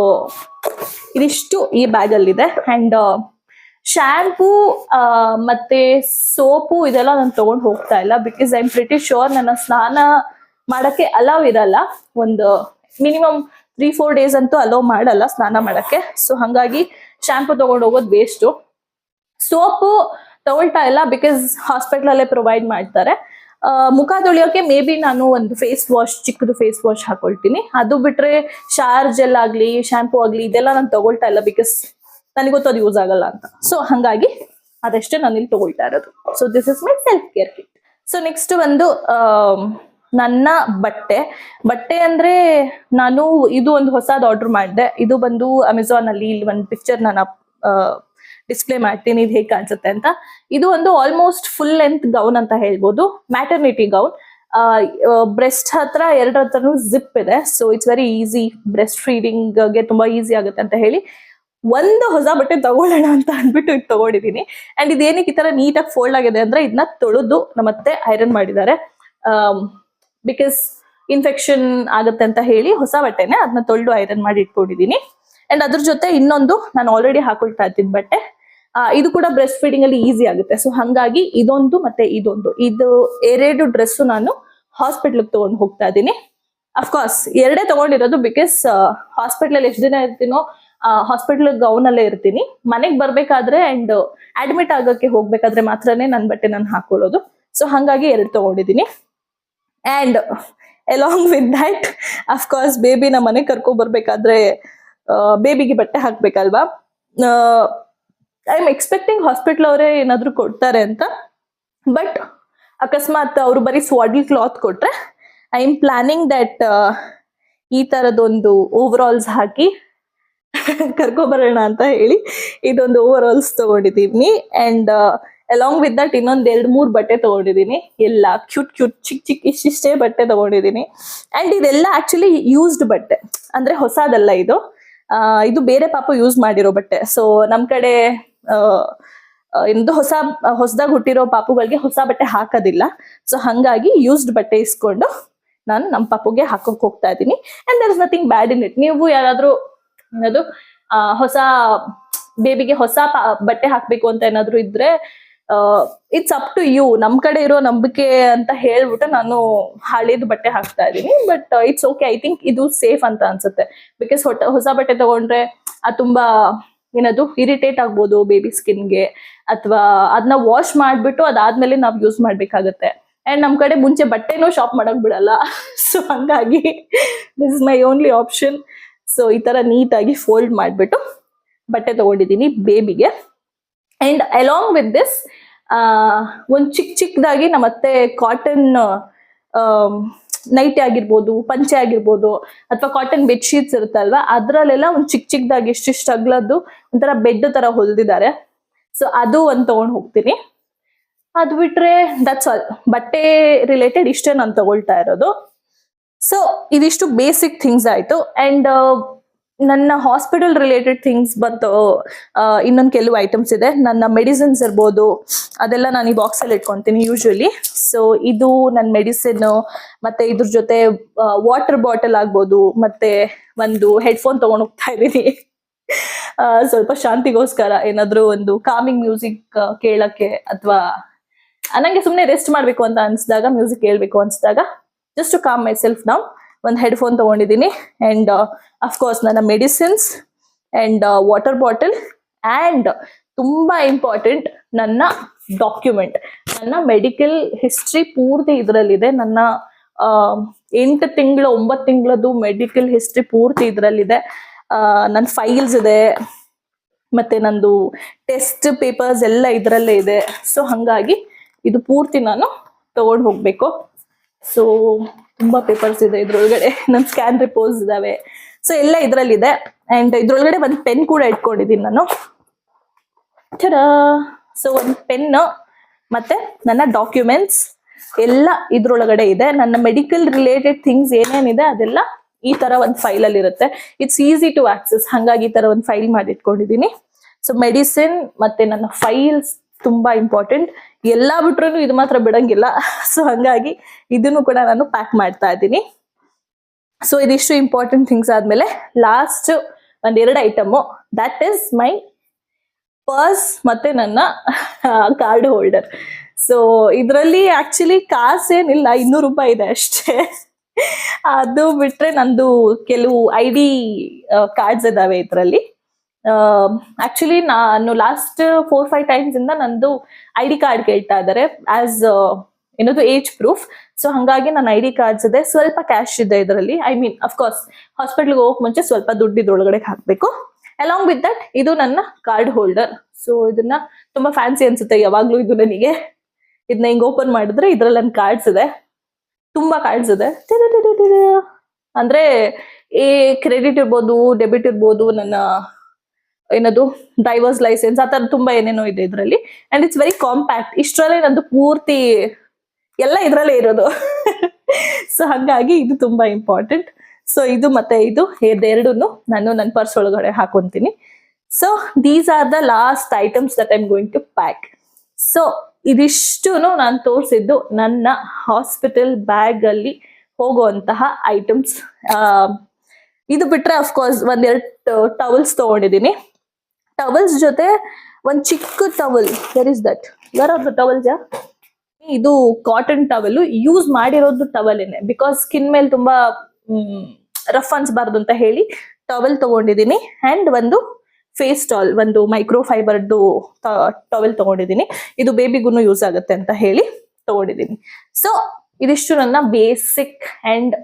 ಇದಿಷ್ಟು ಈ ಬ್ಯಾಗ್ ಅಲ್ಲಿ ಇದೆ. ಅಂಡ್ ಶಾಂಪೂ ಮತ್ತೆ ಸೋಪು ಇದೆಲ್ಲ ನಾನು ತಗೊಂಡು ಹೋಗ್ತಾ ಇಲ್ಲ. Because I am pretty sure ನನ್ನ ಸ್ನಾನ ಮಾಡಕ್ಕೆ ಅಲೌ ಇರಲ್ಲ. ಒಂದು ಮಿನಿಮಮ್ 3-4 ಡೇಸ್ ಅಂತೂ ಅಲೋ ಮಾಡಲ್ಲ ಸ್ನಾನ ಮಾಡಕ್ಕೆ. ಸೊ ಹಂಗಾಗಿ ಶಾಂಪೂ ತಗೊಂಡು ಹೋಗೋದು ವೇಸ್ಟು. ಸೋಪು ತಗೊಳ್ತಾ ಇಲ್ಲ ಬಿಕಾಸ್ ಹಾಸ್ಪಿಟಲ್ ಅಲ್ಲೇ ಪ್ರೊವೈಡ್ ಮಾಡ್ತಾರೆ. ಮುಖ ತೊಳಿಯೋಕೆ ಮೇ ಬಿ ನಾನು ಒಂದು ಫೇಸ್ ವಾಶ್, ಚಿಕ್ಕದು ಫೇಸ್ ವಾಶ್ ಹಾಕೊಳ್ತೀನಿ. ಅದು ಬಿಟ್ರೆ ಶಾರ್ ಜೆಲ್ ಆಗ್ಲಿ, ಶಾಂಪೂ ಆಗ್ಲಿ ಇದೆಲ್ಲ ನಾನು ತಗೊಳ್ತಾ ಇಲ್ಲ ಬಿಕಾಸ್ ನನಗೆ ಗೊತ್ತು ಅದು ಯೂಸ್ ಆಗಲ್ಲ ಅಂತ. ಸೊ ಹಂಗಾಗಿ ಅದಷ್ಟೇ ನಾನು ಇಲ್ಲಿ ತಗೊಳ್ತಾ ಇರೋದು. So this is my self care kit. So next ಒಂದು ನನ್ನ ಬಟ್ಟೆ ಅಂದ್ರೆ ನಾನು ಇದು ಒಂದು ಹೊಸದು ಆರ್ಡರ್ ಮಾಡಿದೆ. ಇದು ಬಂದು ಅಮೆಝಾನ್ ಅಲ್ಲಿ. ಇಲ್ಲಿ ಒಂದು ಪಿಕ್ಚರ್ ನಾನು ಡಿಸ್ಪ್ಲೇ ಮಾಡ್ತೀನಿ, ಇದು ಹೇಗೆ ಕಾಣಿಸುತ್ತೆ ಅಂತ. ಇದು ಒಂದು ಆಲ್ಮೋಸ್ಟ್ ಫುಲ್ ಲೆಂತ್ ಗೌನ್ ಅಂತ ಹೇಳ್ಬೋದು, ಮ್ಯಾಟರ್ನಿಟಿ ಗೌನ್. ಬ್ರೆಸ್ಟ್ ಹತ್ರ 2 ಹತ್ರನೂ ಜಿಪ್ ಇದೆ. So it's very easy, breast feeding ಗೆ ತುಂಬಾ ಈಸಿ ಆಗುತ್ತೆ ಅಂತ ಹೇಳಿ ಒಂದು ಹೊಸ ಬಟ್ಟೆ ತಗೊಳ್ಳೋಣ ಅಂತ ಅಂದ್ಬಿಟ್ಟು ಇದು ತಗೊಂಡಿದ್ದೀನಿ. ಅಂಡ್ ಇದೇನಕ್ಕೆ ಈ ತರ ನೀಟಾಗಿ ಫೋಲ್ಡ್ ಆಗಿದೆ ಅಂದ್ರೆ ಇದನ್ನ ತೊಳೆದು ನಮ್ಮತ್ತೆ ಐರನ್ ಮಾಡಿದ್ದಾರೆ. ಬಿಕಾಸ್ ಇನ್ಫೆಕ್ಷನ್ ಆಗುತ್ತೆ ಅಂತ ಹೇಳಿ ಹೊಸ ಬಟ್ಟೆನೆ ಅದನ್ನ ತೊಳೆದು ಐರನ್ ಮಾಡಿ ಇಟ್ಕೊಂಡಿದ್ದೀನಿ. ಅಂಡ್ ಅದ್ರ ಜೊತೆ ಇನ್ನೊಂದು ನಾನು ಆಲ್ರೆಡಿ ಹಾಕೊಳ್ತಾ ಇದ್ದಿದ್ದ ಬಟ್ಟೆ, ಇದು ಕೂಡ ಬ್ರೆಸ್ಟ್ ಫೀಡಿಂಗ್ ಅಲ್ಲಿ ಈಸಿ ಆಗುತ್ತೆ. ಸೊ ಹಂಗಾಗಿ ಇದೊಂದು ಮತ್ತೆ ಇದು 2 ಡ್ರೆಸ್ಸು ನಾನು ಹಾಸ್ಪಿಟ್ಲಿಗೆ ತಗೊಂಡು ಹೋಗ್ತಾ ಇದ್ದೀನಿ. ಅಫ್ಕೋರ್ಸ್ 2 ತಗೊಂಡಿರೋದು ಬಿಕಾಸ್ ಹಾಸ್ಪಿಟ್ಲ್ ಅಲ್ಲಿ ಎಷ್ಟು ದಿನ ಇರ್ತೀನೋ ಹಾಸ್ಪಿಟ್ಲ್ ಗೌನ್ ಅಲ್ಲೇ ಇರ್ತೀನಿ. ಮನೆಗೆ ಬರ್ಬೇಕಾದ್ರೆ ಅಂಡ್ ಅಡ್ಮಿಟ್ ಆಗಕ್ಕೆ ಹೋಗ್ಬೇಕಾದ್ರೆ ಮಾತ್ರನೇ ನನ್ನ ಬಟ್ಟೆ ನಾನು ಹಾಕೊಳ್ಳೋದು. ಸೊ ಹಂಗಾಗಿ 2 ತಗೊಂಡಿದ್ದೀನಿ. And along with that of course ಬೇಬಿನ ಮನೆ ಕರ್ಕೊ ಬರ್ಬೇಕಾದ್ರೆ ಬೇಬಿಗೆ ಬಟ್ಟೆ ಹಾಕ್ಬೇಕಲ್ವಾ. ಐ ಆಮ್ ಎಕ್ಸ್ಪೆಕ್ಟಿಂಗ್ ಹಾಸ್ಪಿಟ್ಲ್ ಅವರೇ ಏನಾದ್ರು ಕೊಡ್ತಾರೆ ಅಂತ. ಬಟ್ ಅಕಸ್ಮಾತ್ ಅವರು ಬರೀ ಸ್ವಾಡಲ್ ಕ್ಲಾತ್ ಕೊಟ್ರೆ ಐ ಆಮ್ ಪ್ಲಾನಿಂಗ್ ದಟ್ ಈ ತರದೊಂದು ಓವರ್ ಆಲ್ಸ್ ಹಾಕಿ ಕರ್ಕೊಬರೋಣ ಅಂತ ಹೇಳಿ ಇದೊಂದು ಓವರ್ ಆಲ್ಸ್ ತಗೊಂಡಿದ್ದೀನಿ. ಅಂಡ್ ಅಲಾಂಗ್ ವಿತ್ ದಟ್ ಇನ್ನೊಂದ್ 2-3 ಬಟ್ಟೆ ತಗೊಂಡಿದ್ದೀನಿ. ಎಲ್ಲ ಕ್ಯೂಟ್ ಚಿಕ್ಕ ಇಷ್ಟಿಷ್ಟೇ ಬಟ್ಟೆ ತಗೊಂಡಿದ್ದೀನಿ. ಅಂಡ್ ಇದೆಲ್ಲ ಆಕ್ಚುಲಿ ಯೂಸ್ಡ್ ಬಟ್ಟೆ, ಅಂದ್ರೆ ಹೊಸದಲ್ಲ ಇದು. ಇದು ಬೇರೆ ಪಾಪು ಯೂಸ್ ಮಾಡಿರೋ ಬಟ್ಟೆ. ಸೊ ನಮ್ ಕಡೆ ಹೊಸದಾಗಿ ಹುಟ್ಟಿರೋ ಪಾಪುಗಳಿಗೆ ಹೊಸ ಬಟ್ಟೆ ಹಾಕೋದಿಲ್ಲ. ಸೊ ಹಂಗಾಗಿ ಯೂಸ್ಡ್ ಬಟ್ಟೆ ಇಸ್ಕೊಂಡು ನಾನು ನಮ್ಮ ಪಾಪುಗೆ ಹಾಕೋಕ್ ಹೋಗ್ತಾ ಇದ್ದೀನಿ. And there is nothing bad in it. ನೀವು ಯಾರಾದ್ರೂ ಹೊಸ ಬೇಬಿಗೆ ಹೊಸ ಬಟ್ಟೆ ಹಾಕ್ಬೇಕು ಅಂತ ಏನಾದ್ರು ಇದ್ರೆ ಇಟ್ಸ್ ಅಪ್ ಟು ಯು. ನಮ್ ಕಡೆ ಇರೋ ನಂಬಿಕೆ ಅಂತ ಹೇಳ್ಬಿಟ್ಟು ನಾನು ಹಳೇದು ಬಟ್ಟೆ ಹಾಕ್ತಾ ಇದೀನಿ. But it's okay, I think ಇದು ಸೇಫ್ ಅಂತ ಅನ್ಸುತ್ತೆ. ಬಿಕಾಸ್ ಹೊಸ ಬಟ್ಟೆ ತಗೊಂಡ್ರೆ ಅದು ತುಂಬಾ ಏನದು ಇರಿಟೇಟ್ ಆಗ್ಬೋದು ಬೇಬಿ ಸ್ಕಿನ್ಗೆ, ಅಥವಾ ಅದನ್ನ ವಾಶ್ ಮಾಡ್ಬಿಟ್ಟು ಅದಾದ್ಮೇಲೆ ನಾವ್ ಯೂಸ್ ಮಾಡ್ಬೇಕಾಗತ್ತೆ. ಅಂಡ್ ನಮ್ ಕಡೆ ಮುಂಚೆ ಬಟ್ಟೆನೂ ಶಾಪ್ ಮಾಡಕ್ ಬಿಡಲ್ಲ. ಸೊ ಹಂಗಾಗಿ this is my only option. So ಈ ತರ ನೀಟಾಗಿ ಫೋಲ್ಡ್ ಮಾಡ್ಬಿಟ್ಟು ಬಟ್ಟೆ ತಗೊಂಡಿದ್ದೀನಿ ಬೇಬಿಗೆ. ಅಂಡ್ ಅಲಾಂಗ್ ವಿತ್ ದಿಸ್ ಒಂದ್ ಚಿಕ್ಕದಾಗಿ ನಮ್ಮತ್ತೆ ಕಾಟನ್ ನೈಟಿ ಆಗಿರ್ಬೋದು, ಪಂಚೆ ಆಗಿರ್ಬೋದು, ಅಥವಾ ಕಾಟನ್ ಬೆಡ್ಶೀಟ್ಸ್ ಇರುತ್ತಲ್ವಾ, ಅದ್ರಲ್ಲೆಲ್ಲ ಒಂದ್ ಚಿಕ್ಕದಾಗಿ ಇಷ್ಟಿಷ್ಟು ಅಗ್ಲದ್ದು ಒಂಥರ ಬೆಡ್ ತರ ಹೊಲ್ದಿದ್ದಾರೆ. ಸೊ ಅದು ಒಂದ್ ತಗೊಂಡ್ ಹೋಗ್ತೀನಿ. ಅದು ಬಿಟ್ರೆ ದಟ್ಸ್ ಆಲ್. ಬಟ್ಟೆ ರಿಲೇಟೆಡ್ ಇಷ್ಟೇ ನಾನು ತಗೊಳ್ತಾ ಇರೋದು. ಸೊ ಇದಿಷ್ಟು ಬೇಸಿಕ್ ಥಿಂಗ್ಸ್ ಆಯ್ತು. ಅಂಡ್ ನನ್ನ ಹಾಸ್ಪಿಟಲ್ ರಿಲೇಟೆಡ್ ಥಿಂಗ್ಸ್ ಬಂತು. ಇನ್ನೊಂದು ಕೆಲವು ಐಟಮ್ಸ್ ಇದೆ. ನನ್ನ ಮೆಡಿಸಿನ್ಸ್ ಇರ್ಬೋದು, ಅದೆಲ್ಲ ನಾನು ಈ ಬಾಕ್ಸ್ ಅಲ್ಲಿ ಇಟ್ಕೊಂತೀನಿ ಯೂಶುವಲಿ. ಸೊ ಇದು ನನ್ನ ಮೆಡಿಸಿನ್, ಮತ್ತೆ ಇದ್ರ ಜೊತೆ ವಾಟರ್ ಬಾಟಲ್ ಆಗ್ಬೋದು, ಮತ್ತೆ ಒಂದು ಹೆಡ್ಫೋನ್ ತಗೊಂಡ್ ಹೋಗ್ತಾ ಇದ್ದೀನಿ. ಸ್ವಲ್ಪ ಶಾಂತಿಗೋಸ್ಕರ, ಏನಾದ್ರು ಒಂದು ಕಾಮಿಂಗ್ ಮ್ಯೂಸಿಕ್ ಕೇಳಕ್ಕೆ, ಅಥವಾ ನಂಗೆ ಸುಮ್ನೆ ರೆಸ್ಟ್ ಮಾಡ್ಬೇಕು ಅಂತ ಅನ್ಸಿದಾಗ, ಮ್ಯೂಸಿಕ್ ಕೇಳ್ಬೇಕು ಅನ್ಸಿದಾಗ, just to calm myself down ಒಂದು ಹೆಡ್ಫೋನ್ ತಗೊಂಡಿದ್ದೀನಿ. ಅಂಡ್ ಅಫ್ಕೋರ್ಸ್ ನನ್ನ medicines and water bottle, and ತುಂಬಾ ಇಂಪಾರ್ಟೆಂಟ್ ನನ್ನ ಡಾಕ್ಯುಮೆಂಟ್. ನನ್ನ ಮೆಡಿಕಲ್ ಹಿಸ್ಟ್ರಿ ಪೂರ್ತಿ ಇದರಲ್ಲಿದೆ. ನನ್ನ 8 ತಿಂಗಳು 9 ತಿಂಗಳದ್ದು ಮೆಡಿಕಲ್ ಹಿಸ್ಟ್ರಿ ಪೂರ್ತಿ ಇದರಲ್ಲಿದೆ. ನನ್ನ ಫೈಲ್ಸ್ ಇದೆ, ಮತ್ತೆ ನಂದು ಟೆಸ್ಟ್ ಪೇಪರ್ಸ್ ಎಲ್ಲ ಇದರಲ್ಲೇ ಇದೆ. ಸೊ ಹಂಗಾಗಿ ಇದು ಪೂರ್ತಿ ನಾನು ತಗೊಂಡು ಹೋಗ್ಬೇಕು. ಸೊ ತುಂಬಾ ಪೇಪರ್ಸ್ ಇದೆ ಇದ್ರೊಳಗಡೆ. ನನ್ನ ಸ್ಕ್ಯಾನ್ ರಿಪೋರ್ಟ್ಸ್ ಇದಾವೆ. ಸೊ ಎಲ್ಲ ಇದ್ರಲ್ಲಿದೆ. ಅಂಡ್ ಇದ್ರೊಳಗಡೆ ಒಂದು ಪೆನ್ ಕೂಡ ಇಟ್ಕೊಂಡಿದ್ದೀನಿ ನಾನು. ಸೊ ಒಂದು ಪೆನ್ ಮತ್ತೆ ನನ್ನ ಡಾಕ್ಯುಮೆಂಟ್ಸ್ ಎಲ್ಲ ಇದ್ರೊಳಗಡೆ ಇದೆ. ನನ್ನ ಮೆಡಿಕಲ್ ರಿಲೇಟೆಡ್ ಥಿಂಗ್ಸ್ ಏನೇನಿದೆ ಅದೆಲ್ಲ ಈ ತರ ಒಂದು ಫೈಲ್ ಅಲ್ಲಿ ಇರುತ್ತೆ. It's easy to access. ಹಂಗಾಗಿ ಈ ತರ ಒಂದು ಫೈಲ್ ಮಾಡಿ ಇಟ್ಕೊಂಡಿದ್ದೀನಿ. ಸೊ ಮೆಡಿಸಿನ್ ಮತ್ತೆ ನನ್ನ ಫೈಲ್ಸ್ ತುಂಬಾ ಇಂಪಾರ್ಟೆಂಟ್. ಎಲ್ಲಾ ಬಿಟ್ರು ಇದು ಮಾತ್ರ ಬಿಡಂಗಿಲ್ಲ. ಸೊ ಹಂಗಾಗಿ ಇದನ್ನು ಕೂಡ ನಾನು ಪ್ಯಾಕ್ ಮಾಡ್ತಾ ಇದ್ದೀನಿ. ಸೊ ಇದಿಷ್ಟು ಇಂಪಾರ್ಟೆಂಟ್ ಥಿಂಗ್ಸ್ ಆದ್ಮೇಲೆ ಲಾಸ್ಟ್ ಒಂದೆರಡು item, that is my purse ಮತ್ತೆ ನನ್ನ ಕಾರ್ಡ್ ಹೋಲ್ಡರ್. ಸೊ ಇದರಲ್ಲಿ ಆಕ್ಚುಲಿ ಕಾಸೇನಿಲ್ಲ, 200 ರೂಪಾಯಿ ಇದೆ ಅಷ್ಟೇ. ಅದು ಬಿಟ್ರೆ ನಂದು ಕೆಲವು ID ಕಾರ್ಡ್ಸ್ ಇದಾವೆ ಇದರಲ್ಲಿ. ಆಕ್ಚುಲಿ ನಾನು ಲಾಸ್ಟ್ 4-5 ಟೈಮ್ಸ್ ಇಂದ ನಂದು ID ಕಾರ್ಡ್ ಕೇಳ್ತಾ ಇದ್ದಾರೆ ಆಸ್ ಏನದು ಏಜ್ ಪ್ರೂಫ್. ಸೊ ಹಂಗಾಗಿ ನನ್ನ ID ಕಾರ್ಡ್ಸ್ ಇದೆ, ಸ್ವಲ್ಪ ಕ್ಯಾಶ್ ಇದೆ ಇದರಲ್ಲಿ. ಐ ಮೀನ್ ಅಫ್ಕೋರ್ಸ್ ಹಾಸ್ಪಿಟಲ್ಗೆ ಹೋಗಕ್ ಮುಂಚೆ ಸ್ವಲ್ಪ ದುಡ್ಡು ಇದ್ರೊಳಗಡೆ ಹಾಕ್ಬೇಕು. ಅಲಾಂಗ್ ವಿತ್ ದಟ್ ಇದು ನನ್ನ ಕಾರ್ಡ್ ಹೋಲ್ಡರ್. ಸೊ ಇದನ್ನ ತುಂಬಾ ಫ್ಯಾನ್ಸಿ ಅನ್ಸುತ್ತೆ ಯಾವಾಗ್ಲೂ ಇದು ನನಗೆ. ಇದನ್ನ ಹಿಂಗ್ ಓಪನ್ ಮಾಡಿದ್ರೆ ಇದ್ರಲ್ಲಿ ನನ್ನ ಕಾರ್ಡ್ಸ್ ಇದೆ, ತುಂಬಾ ಕಾರ್ಡ್ಸ್ ಇದೆ. ಅಂದ್ರೆ ಕ್ರೆಡಿಟ್ ಇರ್ಬೋದು, ಡೆಬಿಟ್ ಇರ್ಬೋದು, ನನ್ನ ಏನದು ಡ್ರೈವರ್ಸ್ ಲೈಸೆನ್ಸ್, ಆ ತರ ತುಂಬಾ ಏನೇನೋ ಇದೆ ಇದರಲ್ಲಿ. And it's very compact. ಇಷ್ಟರಲ್ಲೇ ನಂದು ಪೂರ್ತಿ ಎಲ್ಲ ಇದ್ರಲ್ಲೇ ಇರೋದು. ಸೊ ಹಂಗಾಗಿ ಇದು ತುಂಬಾ ಇಂಪಾರ್ಟೆಂಟ್. ಸೊ ಇದು ಮತ್ತೆ ಇದು ಎರಡನ್ನು ನಾನು ನನ್ನ ಪರ್ಸ್ ಒಳಗಡೆ ಹಾಕೊಂತೀನಿ. So these are the last items that I am going to pack. So ಇದಿಷ್ಟು ನಾನು ತೋರಿಸಿದ್ದು ನನ್ನ ಹಾಸ್ಪಿಟಲ್ ಬ್ಯಾಗ್ ಅಲ್ಲಿ ಹೋಗುವಂತಹ ಐಟಮ್ಸ್. ಇದು ಬಿಟ್ರೆ ಅಫ್ಕೋರ್ಸ್ ಒಂದೆರಡು ಟವಲ್ಸ್ ತಗೊಂಡಿದ್ದೀನಿ. ಟವಲ್ಸ್ ಜೊತೆ ಒಂದ್ ಚಿಕ್ಕ towel, where is that, wear are the towels? ಇದು ಕಾಟನ್ ಟವಲ್, ಯೂಸ್ ಮಾಡಿರೋದು ಟವಲ್ ಏನೆ, ಬಿಕಾಸ್ ಸ್ಕಿನ್ ಮೇಲೆ ತುಂಬಾ ರಫ್ ಅನ್ಸ್ಬಾರ್ದು ಅಂತ ಹೇಳಿ ಟವಲ್ ತಗೊಂಡಿದ್ದೀನಿ. ಅಂಡ್ ಒಂದು ಫೇಸ್ ಟಾಲ್, ಒಂದು ಮೈಕ್ರೋ ಫೈಬರ್ದು ಟವಲ್ ತಗೊಂಡಿದ್ದೀನಿ. ಇದು ಬೇಬಿಗೂ ಯೂಸ್ ಆಗುತ್ತೆ ಅಂತ ಹೇಳಿ ತಗೊಂಡಿದ್ದೀನಿ. ಸೊ ಇದಿಷ್ಟು ನನ್ನ ಬೇಸಿಕ್ ಅಂಡ್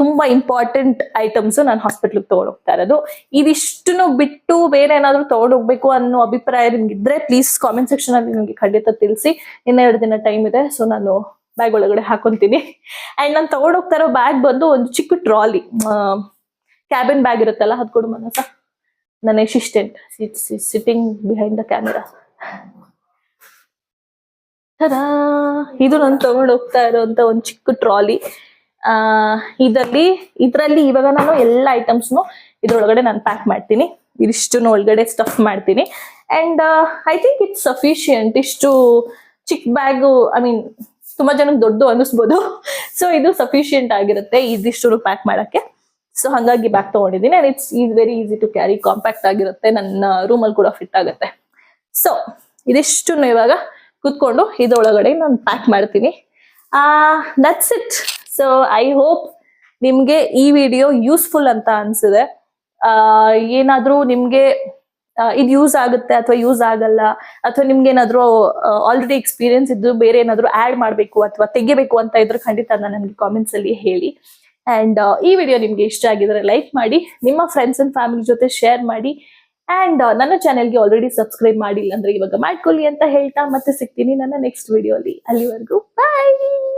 ತುಂಬಾ ಇಂಪಾರ್ಟೆಂಟ್ ಐಟಮ್ಸ್ ನಾನು ಹಾಸ್ಪಿಟ್ಲಿಗೆ ತಗೊಂಡು ಹೋಗ್ತಾ ಇರೋದು. ಇದಿಷ್ಟನ್ನು ಬಿಟ್ಟು ಬೇರೆ ಏನಾದ್ರು ತಗೊಂಡು ಹೋಗ್ಬೇಕು ಅನ್ನೋ ಅಭಿಪ್ರಾಯ ನಿಮ್ಗಿದ್ರೆ ಪ್ಲೀಸ್ ಕಾಮೆಂಟ್ ಸೆಕ್ಷನ್ ಅಲ್ಲಿ ನಿಮ್ಗೆ ಖಂಡಿತ ತಿಳಿಸಿ. 2 ದಿನ ಟೈಮ್ ಇದೆ. ಸೊ ನಾನು ಬ್ಯಾಗ್ ಒಳಗಡೆ ಹಾಕೊಂತೀನಿ. ಅಂಡ್ ನಾನು ತಗೊಂಡು ಹೋಗ್ತಾ ಇರೋ ಬ್ಯಾಗ್ ಬಂದು ಒಂದು ಚಿಕ್ಕ ಟ್ರಾಲಿ, ಕ್ಯಾಬಿನ್ ಬ್ಯಾಗ್ ಇರುತ್ತಲ್ಲ, ಅದು ಕೊಡು ಮನಸ. ನನ್ನ assistant sitting behind the camera. ಇದು ನಾನು ತಗೊಂಡು ಹೋಗ್ತಾ ಇರೋಂತ ಒಂದು ಚಿಕ್ಕ ಟ್ರಾಲಿ. ಇದರಲ್ಲಿ ಇವಾಗ ನಾನು ಎಲ್ಲ ಐಟಮ್ಸ್ನು ಇದ್ರೊಳಗಡೆ ನಾನು ಪ್ಯಾಕ್ ಮಾಡ್ತೀನಿ. ಇದಿಷ್ಟು ಒಳಗಡೆ ಸ್ಟಫ್ ಮಾಡ್ತೀನಿ. And I think it's sufficient. ಇಷ್ಟು ಚಿಕ್ಕ ಬ್ಯಾಗು, ಐ ಮೀನ್ ತುಂಬಾ ಜನಕ್ಕೆ ದೊಡ್ಡ ಅನ್ನಿಸ್ಬೋದು. ಸೊ ಇದು ಸಫಿಶಿಯಂಟ್ ಆಗಿರುತ್ತೆ ಇದಿಷ್ಟು ಪ್ಯಾಕ್ ಮಾಡಕ್ಕೆ. ಸೊ ಹಂಗಾಗಿ ಬ್ಯಾಗ್ ತಗೊಂಡಿದ್ದೀನಿ. And it's very easy to carry, compact ಆಗಿರುತ್ತೆ, ನನ್ನ ರೂಮಲ್ಲಿ ಕೂಡ ಫಿಟ್ ಆಗುತ್ತೆ. ಸೊ ಇದಿಷ್ಟು ಇವಾಗ ಕುತ್ಕೊಂಡು ಇದ್ರೊಳಗಡೆ ನಾನು ಪ್ಯಾಕ್ ಮಾಡ್ತೀನಿ. That's it. So I hope ನಿಮ್ಗೆ ಈ ವಿಡಿಯೋ ಯೂಸ್ಫುಲ್ ಅಂತ ಅನ್ಸಿದೆ. ಏನಾದ್ರೂ ನಿಮ್ಗೆ ಇದು ಯೂಸ್ ಆಗುತ್ತೆ ಅಥವಾ ಯೂಸ್ ಆಗಲ್ಲ, ಅಥವಾ ನಿಮ್ಗೆ ಏನಾದ್ರು ಆಲ್ರೆಡಿ ಎಕ್ಸ್ಪೀರಿಯನ್ಸ್ ಇದ್ದು ಬೇರೆ ಏನಾದ್ರು ಆಡ್ ಮಾಡ್ಬೇಕು ಅಥವಾ ತೆಗಿಬೇಕು ಅಂತ ಇದ್ರೆ ಖಂಡಿತ ನನಗೆ ಕಾಮೆಂಟ್ಸ್ ಅಲ್ಲಿ ಹೇಳಿ. ಅಂಡ್ ಈ ವಿಡಿಯೋ ನಿಮ್ಗೆ ಇಷ್ಟ ಆಗಿದ್ರೆ ಲೈಕ್ ಮಾಡಿ, ನಿಮ್ಮ ಫ್ರೆಂಡ್ಸ್ ಅಂಡ್ ಫ್ಯಾಮಿಲಿ ಜೊತೆ ಶೇರ್ ಮಾಡಿ. ಅಂಡ್ ನನ್ನ ಚಾನೆಲ್ಗೆ ಆಲ್ರೆಡಿ ಸಬ್ಸ್ಕ್ರೈಬ್ ಮಾಡಿಲ್ಲ ಅಂದ್ರೆ ಇವಾಗ ಮಾಡ್ಕೊಳ್ಳಿ ಅಂತ ಹೇಳ್ತಾ ಮತ್ತೆ ಸಿಗ್ತೀನಿ ನನ್ನ ನೆಕ್ಸ್ಟ್ ವಿಡಿಯೋ ಅಲ್ಲಿ. ಅಲ್ಲಿವರೆಗೂ ಬಾಯ್.